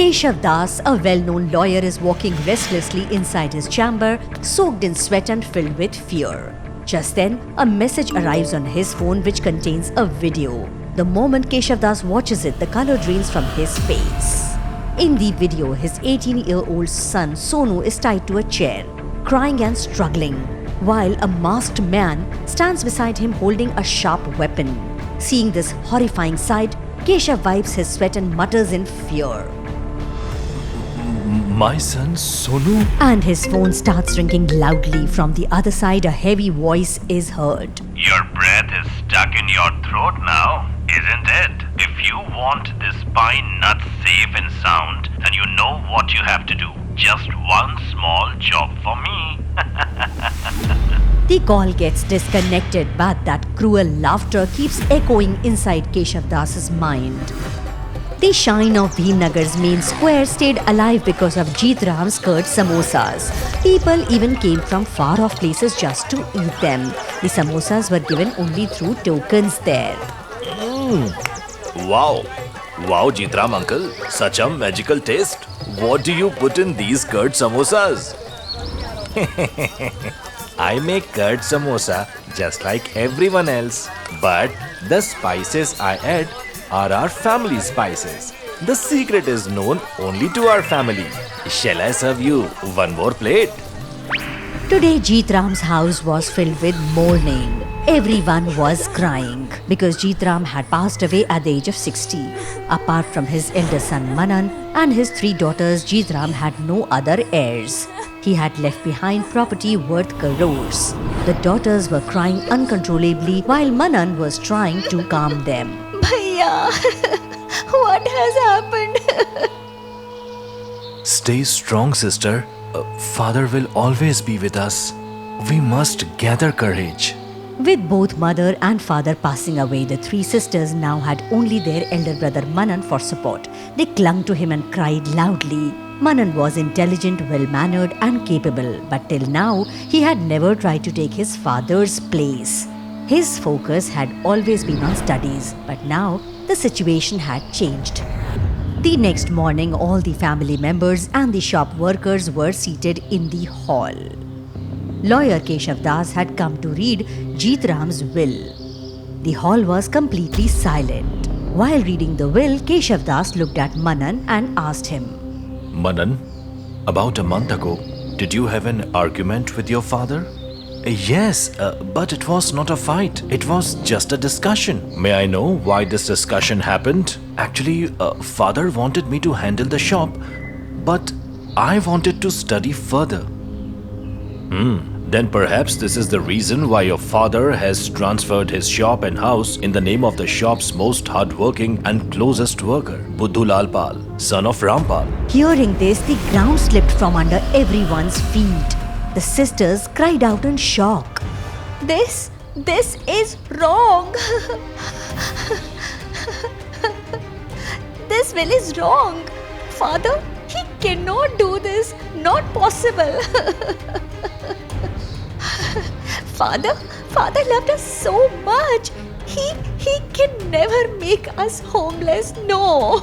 Keshav Das, a well-known lawyer, is walking restlessly inside his chamber, soaked in sweat and filled with fear. Just then, a message arrives on his phone which contains a video. The moment Keshav Das watches it, the color drains from his face. In the video, his 18-year-old son Sonu is tied to a chair, crying and struggling, while a masked man stands beside him holding a sharp weapon. Seeing this horrifying sight, Keshav wipes his sweat and mutters in fear. My son Sonu? And his phone starts ringing loudly. From the other side, a heavy voice is heard. Your breath is stuck in your throat now, isn't it? If you want this spine nut safe and sound, then you know what you have to do. Just one small job for me. The call gets disconnected, but that cruel laughter keeps echoing inside Keshav Das's mind. The shine of Bhimnagar's main square stayed alive because of Jeet Ram's curd samosas. People even came from far-off places just to eat them. The samosas were given only through tokens there. Wow. Wow, Jeet Ram uncle. Such a magical taste. What do you put in these curd samosas? I make curd samosa just like everyone else. But the spices I add are our family spices. The secret is known only to our family. Shall I serve you one more plate? Today, Jeet Ram's house was filled with mourning. Everyone was crying because Jeet Ram had passed away at the age of 60. Apart from his elder son Manan and his 3 daughters, Jeet Ram had no other heirs. He had left behind property worth crores. The daughters were crying uncontrollably while Manan was trying to calm them. Bhaiya, what has happened? Stay strong, sister. Father will always be with us. We must gather courage. With both mother and father passing away, the 3 sisters now had only their elder brother Manan for support. They clung to him and cried loudly. Manan was intelligent, well-mannered and capable, but till now, he had never tried to take his father's place. His focus had always been on studies, but now the situation had changed. The next morning, all the family members and the shop workers were seated in the hall. Lawyer Keshav Das had come to read Jeet Ram's will. The hall was completely silent. While reading the will, Keshav Das looked at Manan and asked him, Manan, about a month ago, did you have an argument with your father? Yes, but it was not a fight. It was just a discussion. May I know why this discussion happened? Actually, father wanted me to handle the shop, but I wanted to study further. Then perhaps this is the reason why your father has transferred his shop and house in the name of the shop's most hardworking and closest worker, Buddhulal Pal, son of Rampal. Hearing this, the ground slipped from under everyone's feet. The sisters cried out in shock. This is wrong. This will is wrong. Father, he cannot do this. Not possible. Father loved us so much. He can never make us homeless. No.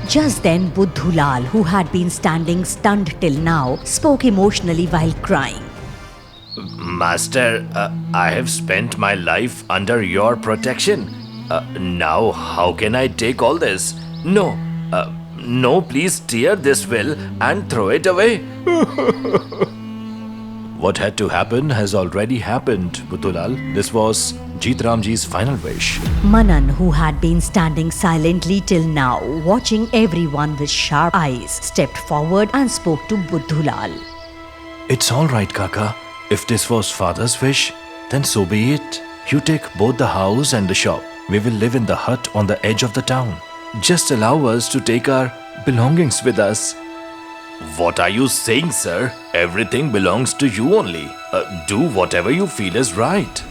Just then, Buddhulal, who had been standing stunned till now, spoke emotionally while crying. Master, I have spent my life under your protection. Now, how can I take all this? No, please tear this will and throw it away. What had to happen has already happened, Buddhulal. This was Jeet Ramji's final wish. Manan, who had been standing silently till now, watching everyone with sharp eyes, stepped forward and spoke to Buddhulal. It's all right, Kaka. If this was father's wish, then so be it. You take both the house and the shop. We will live in the hut on the edge of the town. Just allow us to take our belongings with us. What are you saying, sir? Everything belongs to you only. Do whatever you feel is right.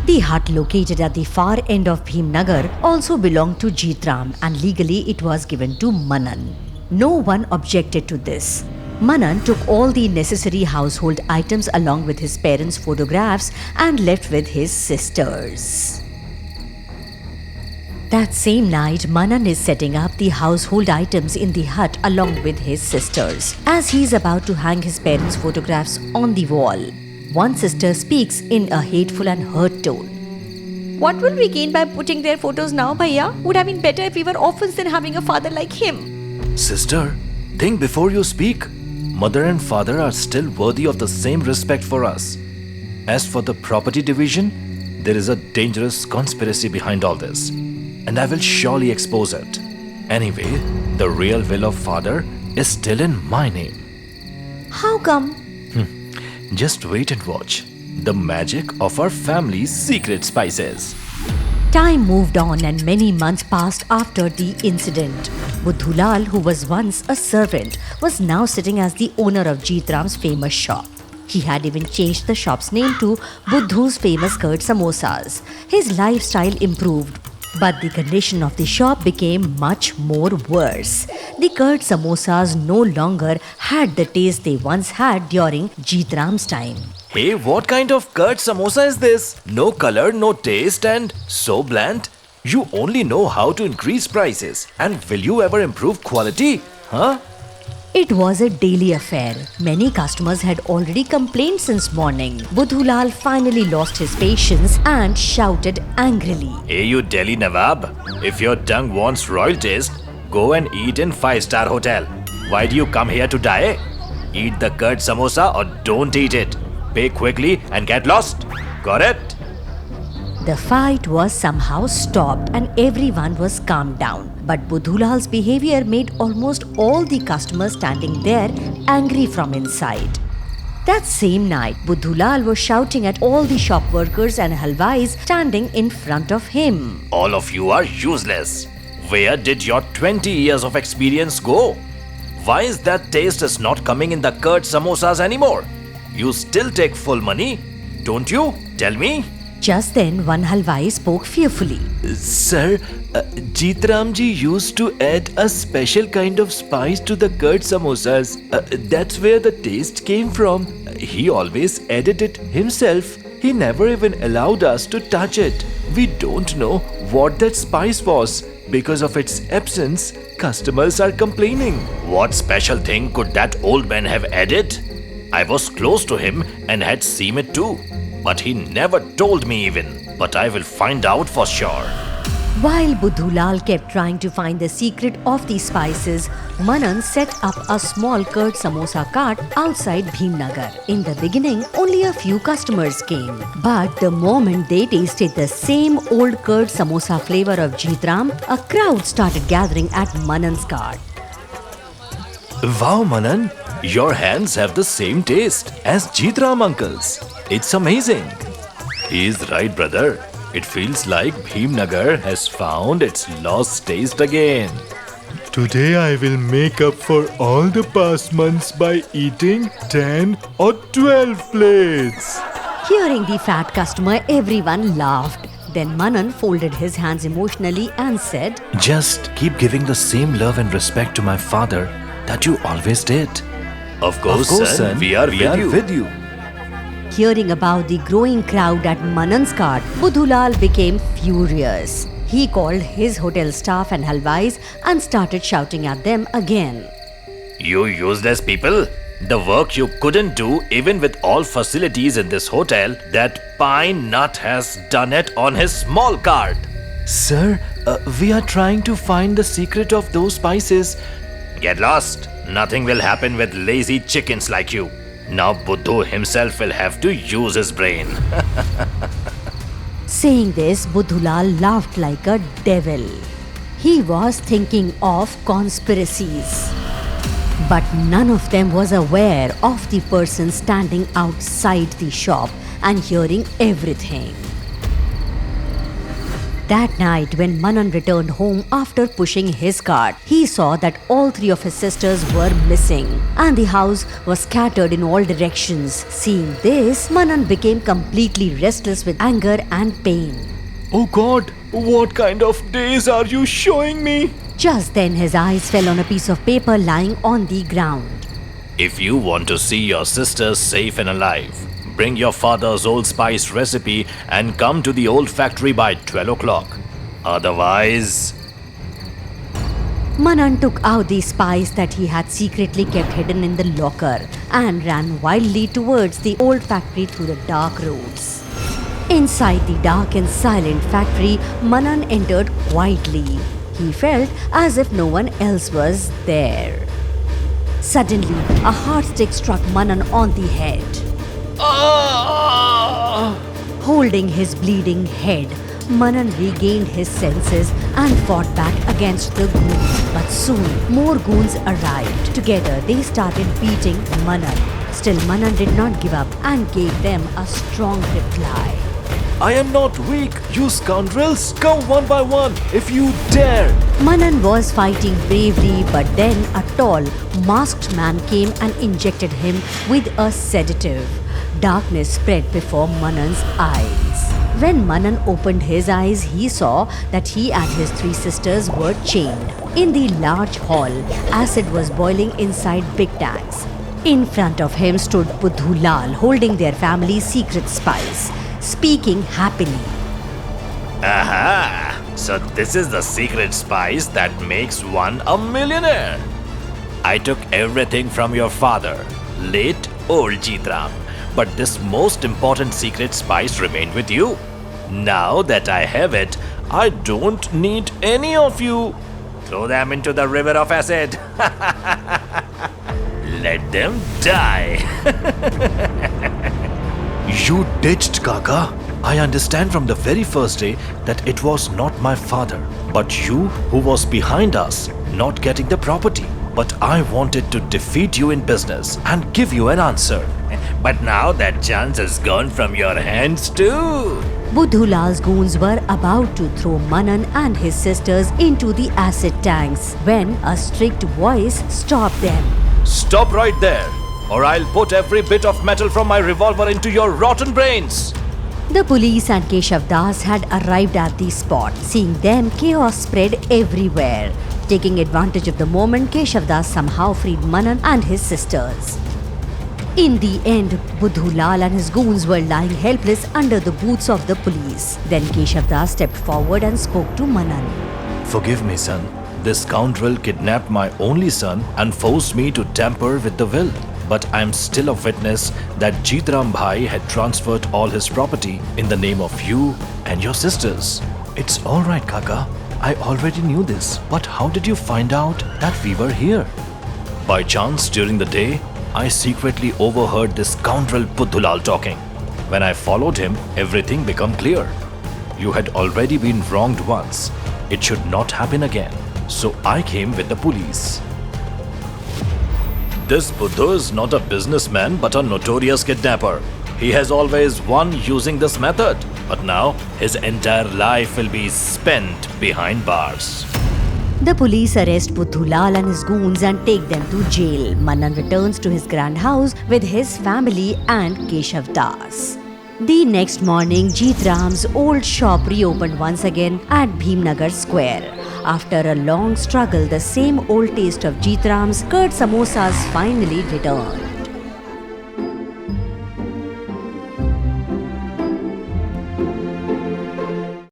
The hut located at the far end of Bhimnagar also belonged to Jeet Ram, and legally it was given to Manan. No one objected to this. Manan took all the necessary household items along with his parents' photographs and left with his sisters. That same night, Manan is setting up the household items in the hut along with his sisters. As he is about to hang his parents' photographs on the wall, one sister speaks in a hateful and hurt tone. What will we gain by putting their photos now, Bhaiya? Would have been better if we were orphans than having a father like him. Sister, think before you speak. Mother and father are still worthy of the same respect for us. As for the property division, there is a dangerous conspiracy behind all this, and I will surely expose it. Anyway, the real will of father is still in my name. How come? Just wait and watch. The magic of our family's secret spices. Time moved on and many months passed after the incident. Buddhulal, who was once a servant, was now sitting as the owner of Jeetram's famous shop. He had even changed the shop's name to Buddhu's famous curd samosas. His lifestyle improved, but the condition of the shop became much more worse. The curd samosas no longer had the taste they once had during Jeetram's time. Hey, what kind of curd samosa is this? No color, no taste, and so bland. You only know how to increase prices. And will you ever improve quality? Huh? It was a daily affair. Many customers had already complained since morning. Buddhulal finally lost his patience and shouted angrily. Hey, you Delhi Nawab. If your tongue wants royal taste, go and eat in 5-star hotel. Why do you come here to die? Eat the curd samosa or don't eat it. Pay quickly and get lost. Got it? The fight was somehow stopped and everyone was calmed down. But Buddhulal's behavior made almost all the customers standing there angry from inside. That same night, Buddhulal was shouting at all the shop workers and halwais standing in front of him. All of you are useless. Where did your 20 years of experience go? Why is that taste is not coming in the curd samosas anymore? You still take full money, don't you? Tell me. Just then, one halwai spoke fearfully. Sir, Jeetramji used to add a special kind of spice to the curd samosas. That's where the taste came from. He always added it himself. He never even allowed us to touch it. We don't know what that spice was. Because of its absence, customers are complaining. What special thing could that old man have added? I was close to him and had seen it too. But he never told me even. But I will find out for sure. While Buddhulal kept trying to find the secret of the spices, Manan set up a small curd samosa cart outside Bhimnagar. In the beginning, only a few customers came. But the moment they tasted the same old curd samosa flavor of Jeetram, a crowd started gathering at Manan's cart. Wow, Manan, your hands have the same taste as Jeetram uncle's. It's amazing. He is right, brother. It feels like Bhimnagar has found its lost taste again. Today I will make up for all the past months by eating 10 or 12 plates. Hearing the fat customer, everyone laughed. Then Manan folded his hands emotionally and said, Just keep giving the same love and respect to my father that you always did. Of course, son, we are with you. Hearing about the growing crowd at Manan's cart, Buddhulal became furious. He called his hotel staff and halwais and started shouting at them again. You useless people! The work you couldn't do even with all facilities in this hotel, that Pine Nut has done it on his small cart. Sir, we are trying to find the secret of those spices. Get lost. Nothing will happen with lazy chickens like you. Now Buddhu himself will have to use his brain. Saying this, Buddhulal laughed like a devil. He was thinking of conspiracies. But none of them was aware of the person standing outside the shop and hearing everything. That night, when Manan returned home after pushing his cart, he saw that all three of his sisters were missing and the house was scattered in all directions. Seeing this, Manan became completely restless with anger and pain. Oh God, what kind of days are you showing me? Just then, his eyes fell on a piece of paper lying on the ground. If you want to see your sisters safe and alive, bring your father's old spice recipe and come to the old factory by 12 o'clock. Otherwise, Manan took out the spice that he had secretly kept hidden in the locker and ran wildly towards the old factory through the dark roads. Inside the dark and silent factory, Manan entered quietly. He felt as if no one else was there. Suddenly, a hard stick struck Manan on the head. Holding his bleeding head, Manan regained his senses and fought back against the goons. But soon, more goons arrived. Together, they started beating Manan. Still, Manan did not give up and gave them a strong reply. I am not weak, you scoundrels! Come one by one, if you dare! Manan was fighting bravely, but then a tall, masked man came and injected him with a sedative. Darkness spread before Manan's eyes. When Manan opened his eyes, he saw that he and his three sisters were chained. In the large hall, acid was boiling inside big tanks. In front of him stood Buddhu Lal holding their family's secret spice, speaking happily. Aha! So this is the secret spice that makes one a millionaire. I took everything from your father, late old Jitram, but this most important secret spice remained with you. Now that I have it, I don't need any of you. Throw them into the river of acid. Let them die. You ditched Kaka. I understand from the very first day that it was not my father, but you who was behind us not getting the property. But I wanted to defeat you in business and give you an answer. But now that chance has gone from your hands too. Buddhu Lal's goons were about to throw Manan and his sisters into the acid tanks when a strict voice stopped them. Stop right there, or I'll put every bit of metal from my revolver into your rotten brains. The police and Keshav Das had arrived at the spot. Seeing them, chaos spread everywhere. Taking advantage of the moment, Keshav Das somehow freed Manan and his sisters. In the end, Buddhu Lal and his goons were lying helpless under the boots of the police. Then Keshav Das stepped forward and spoke to Manan. Forgive me, son. This scoundrel kidnapped my only son and forced me to tamper with the will. But I am still a witness that Jitram Bhai had transferred all his property in the name of you and your sisters. It's alright, Kaka. I already knew this. But how did you find out that we were here? By chance, during the day, I secretly overheard this scoundrel Buddhu Lal talking. When I followed him, everything became clear. You had already been wronged once. It should not happen again. So I came with the police. This Buddha is not a businessman but a notorious kidnapper. He has always won using this method, but now his entire life will be spent behind bars. The police arrest Buddhu Lal and his goons and take them to jail. Manan returns to his grand house with his family and Keshav Das. The next morning, Jitram's old shop reopened once again at Bhimnagar Square. After a long struggle, the same old taste of Jitram's curd samosas finally returned.